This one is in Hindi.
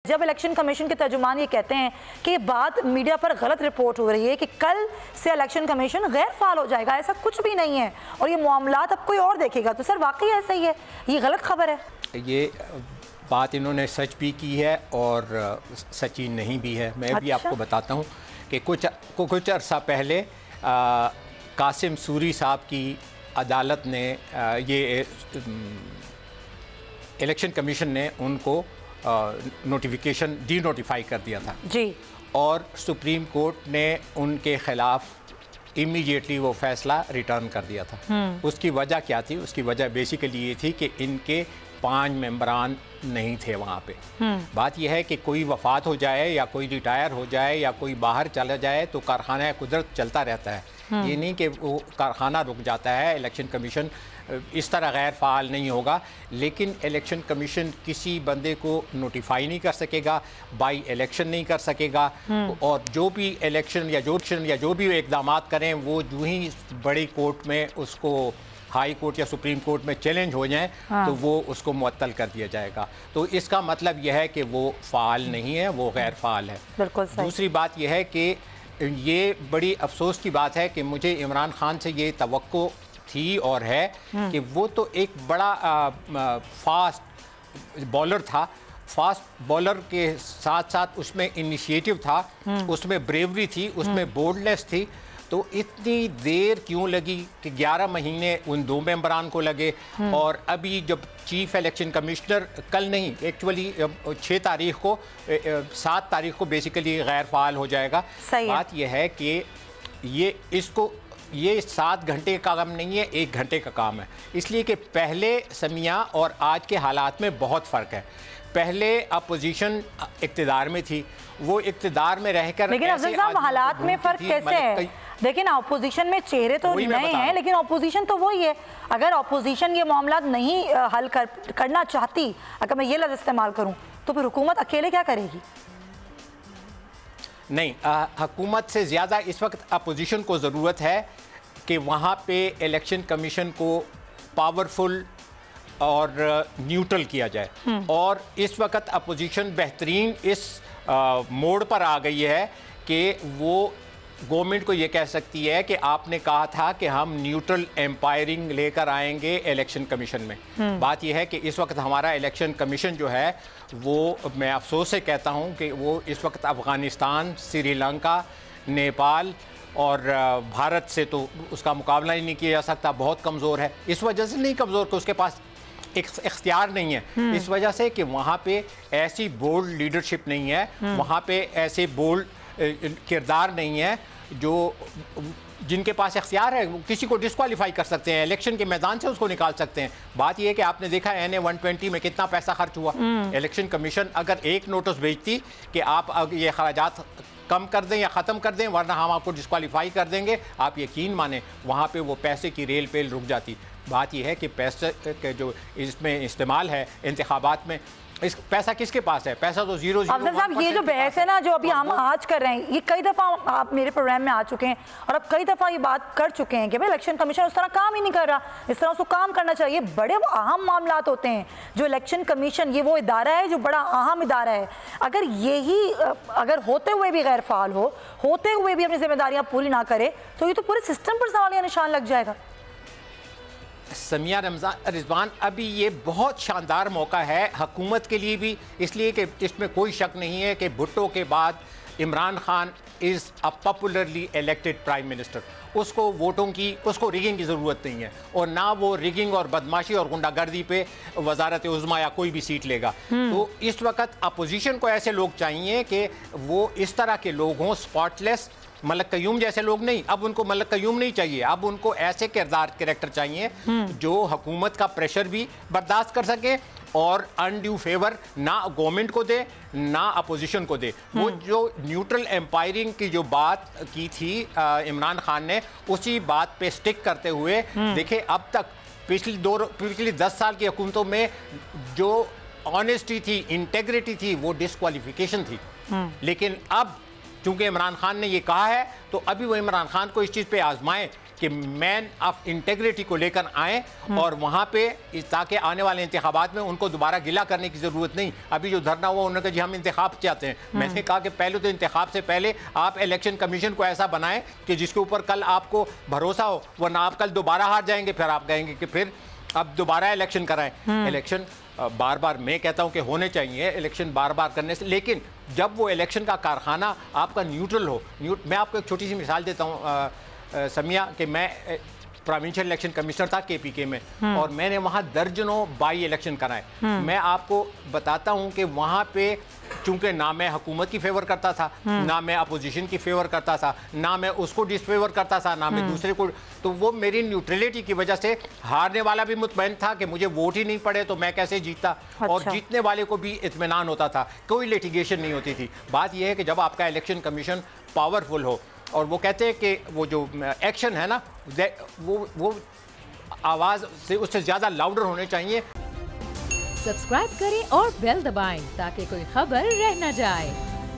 जब इलेक्शन कमीशन के तर्जुमान ये कहते हैं कि बात मीडिया पर गलत रिपोर्ट हो रही है कि कल से इलेक्शन कमीशन गैर फाल हो जाएगा, ऐसा कुछ भी नहीं है और ये मामलात अब कोई और देखेगा, तो सर वाकई ऐसा ही है? ये गलत खबर है। ये बात इन्होंने सच भी की है और सच्ची नहीं भी है। मैं भी आपको बताता हूँ कि कुछ अर्सा पहले कासिम सूरी साहब की अदालत ने ये इलेक्शन कमीशन ने उनको नोटिफिकेशन डी नोटिफाई कर दिया था जी, और सुप्रीम कोर्ट ने उनके ख़िलाफ़ इमीडिएटली वो फैसला रिटर्न कर दिया था। उसकी वजह क्या थी? उसकी वजह बेसिकली ये थी कि इनके 5 मेंबरान नहीं थे वहाँ पे। बात यह है कि कोई वफ़ात हो जाए या कोई रिटायर हो जाए या कोई बाहर चला जाए तो कारखाना कुदरत चलता रहता है। ये नहीं कि वो कारखाना रुक जाता है। इलेक्शन कमीशन इस तरह गैर फ़ाल नहीं होगा, लेकिन इलेक्शन कमीशन किसी बंदे को नोटिफाई नहीं कर सकेगा, बाई इलेक्शन नहीं कर सकेगा, और जो भी इलेक्शन या जो भी इक़दाम करें वो जो ही बड़ी कोर्ट में उसको हाई कोर्ट या सुप्रीम कोर्ट में चैलेंज हो जाए तो वो उसको मुअत्तल कर दिया जाएगा। तो इसका मतलब यह है कि वो फ़ाल नहीं है, वो गैर फ़ाल है। बिल्कुल सही। दूसरी बात यह है कि ये बड़ी अफसोस की बात है कि मुझे इमरान खान से ये तवक्को थी और है कि वो तो एक बड़ा फास्ट बॉलर था। फास्ट बॉलर के साथ साथ उसमें इनिशिएटिव था, उसमें ब्रेवरी थी, उसमें बोल्डनेस थी। तो इतनी देर क्यों लगी कि 11 महीने उन 2 मेंबरान को लगे? और अभी जब चीफ इलेक्शन कमिश्नर कल नहीं, एक्चुअली 6 तारीख को 7 तारीख को बेसिकली गैर फ़ाल हो जाएगा। बात यह है कि ये 7 घंटे का काम नहीं है, 1 घंटे का काम है। इसलिए कि पहले समिया और आज के हालात में बहुत फ़र्क है। पहले अपोजिशन इक़्तिदार में थी, वो इक़्तिदार में रहकर, लेकिन अफजल साहब हालात में फ़र्क कैसे है? देखिए ना, अपोजिशन में चेहरे तो नए हैं लेकिन अपोजिशन तो वही है। अगर अपोजिशन ये मामला नहीं हल करना चाहती, अगर मैं ये लफ्ज़ इस्तेमाल करूं, तो फिर हुकूमत अकेले क्या करेगी? नहीं, हुकूमत से ज़्यादा इस वक्त अपोजिशन को ज़रूरत है कि वहाँ पे इलेक्शन कमीशन को पावरफुल और न्यूट्रल किया जाए। और इस वक्त अपोजिशन बेहतरीन इस मोड़ पर आ गई है कि वो गवर्नमेंट को ये कह सकती है कि आपने कहा था कि हम न्यूट्रल एम्पायरिंग लेकर आएंगे इलेक्शन कमीशन में। बात यह है कि इस वक्त हमारा इलेक्शन कमीशन जो है वो, मैं अफसोस से कहता हूँ कि वो इस वक्त अफ़गानिस्तान, श्रीलंका, नेपाल और भारत से तो उसका मुकाबला ही नहीं किया जा सकता, बहुत कमज़ोर है। इस वजह से नहीं कमज़ोर कि उसके पास इख्तियार नहीं है, इस वजह से कि वहाँ पे ऐसी बोल्ड लीडरशिप नहीं है, वहाँ पे ऐसे बोल्ड किरदार नहीं है जो जिनके पास इख्तियार है, किसी को डिस्क्वालीफाई कर सकते हैं, इलेक्शन के मैदान से उसको निकाल सकते हैं। बात यह है कि आपने देखा NA 120 में कितना पैसा खर्च हुआ। इलेक्शन कमीशन अगर एक नोटिस भेजती कि आप ये खराजात कम कर दें या ख़त्म कर दें वरना हम आपको डिस्क्वालीफाई कर देंगे, आप यकीन माने वहाँ पे वो पैसे की रेल पेल रुक जाती। बात यह है कि पैसे के जो इसमें इस्तेमाल है इंतखाबात में, इस पैसा किसके पास है? पैसा तो 0 अफजल साहब, ये जो बहस है ना जो अभी हम आज कर रहे हैं, ये कई दफ़ा आप मेरे प्रोग्राम में आ चुके हैं और अब कई दफ़ा ये बात कर चुके हैं कि भाई इलेक्शन कमीशन उस तरह काम ही नहीं कर रहा, इस तरह उसको काम करना चाहिए। बड़े अहम मामलात होते हैं जो इलेक्शन कमीशन, ये वो इदारा है जो बड़ा अहम इदारा है, अगर होते हुए भी गैर फाल होते हुए भी अपनी जिम्मेदारियाँ पूरी ना करे तो ये तो पूरे सिस्टम पर सवालिया निशान लग जाएगा। समिया रिजवान, अभी ये बहुत शानदार मौका है हुकूमत के लिए भी, इसलिए कि इसमें कोई शक नहीं है कि भुट्टो के बाद Imran Khan is a popularly elected prime minister. उसको वोटों की, उसको रिगिंग की ज़रूरत नहीं है और ना वो रिगिंग और बदमाशी और गुंडागर्दी पे वजारत उज़्मा या कोई भी सीट लेगा। तो इस वक्त अपोजिशन को ऐसे लोग चाहिए कि वो इस तरह के लोग हों, स्पॉटलेस, मलक कयूम जैसे लोग नहीं। अब उनको मलक कयूम नहीं चाहिए, अब उनको ऐसे कैरेक्टर चाहिए जो हुकूमत का प्रेशर भी बर्दाश्त कर सके और अनड्यू फेवर ना गवर्नमेंट को दे ना अपोजिशन को दे। वो जो न्यूट्रल एम्पायरिंग की जो बात की थी इमरान खान ने, उसी बात पे स्टिक करते हुए देखिए अब तक पिछली 10 साल की हुकूमतों में जो ऑनेस्टी थी, इंटेग्रिटी थी, वो डिस्क्वालिफिकेशन थी। लेकिन अब चूंकि इमरान खान ने ये कहा है तो अभी वो इमरान खान को इस चीज़ पे आजमाएं कि मैन ऑफ इंटेग्रिटी को लेकर आए और वहाँ पे ताकि आने वाले इंतखाबात में उनको दोबारा गिला करने की ज़रूरत नहीं। अभी जो धरना हुआ उन्होंने कहा जी हम इंतखाब चाहते हैं। मैंने कहा कि पहले तो इंतखाब से पहले आप इलेक्शन कमीशन को ऐसा बनाएं कि जिसके ऊपर कल आपको भरोसा हो, वरना आप कल दोबारा हार जाएंगे, फिर आप कहेंगे कि फिर अब दोबारा इलेक्शन कराएं। इलेक्शन बार बार मैं कहता हूं कि होने चाहिए इलेक्शन बार बार करने से, लेकिन जब वो इलेक्शन का कारखाना आपका न्यूट्रल हो। मैं आपको एक छोटी सी मिसाल देता हूं समिया, कि मैं प्रोविंशियल इलेक्शन कमिश्नर था केपीके में और मैंने वहाँ दर्जनों बाई इलेक्शन कराए। मैं आपको बताता हूँ कि वहाँ पे चूंकि ना मैं हुकूमत की फेवर करता था, ना मैं अपोजिशन की फेवर करता था, ना मैं उसको डिसफेवर करता था, ना मैं दूसरे को, तो वो मेरी न्यूट्रलिटी की वजह से हारने वाला भी मुतमईन था कि मुझे वोट ही नहीं पड़े तो मैं कैसे जीतता। अच्छा। और जीतने वाले को भी इत्मीनान होता था, कोई लिटिगेशन नहीं होती थी। बात यह है कि जब आपका इलेक्शन कमीशन पावरफुल हो और वो कहते हैं कि वो जो एक्शन है ना वो आवाज़ से उससे ज़्यादा लाउडर होने चाहिए। सब्सक्राइब करें और बेल दबाएं ताकि कोई खबर रह न जाए।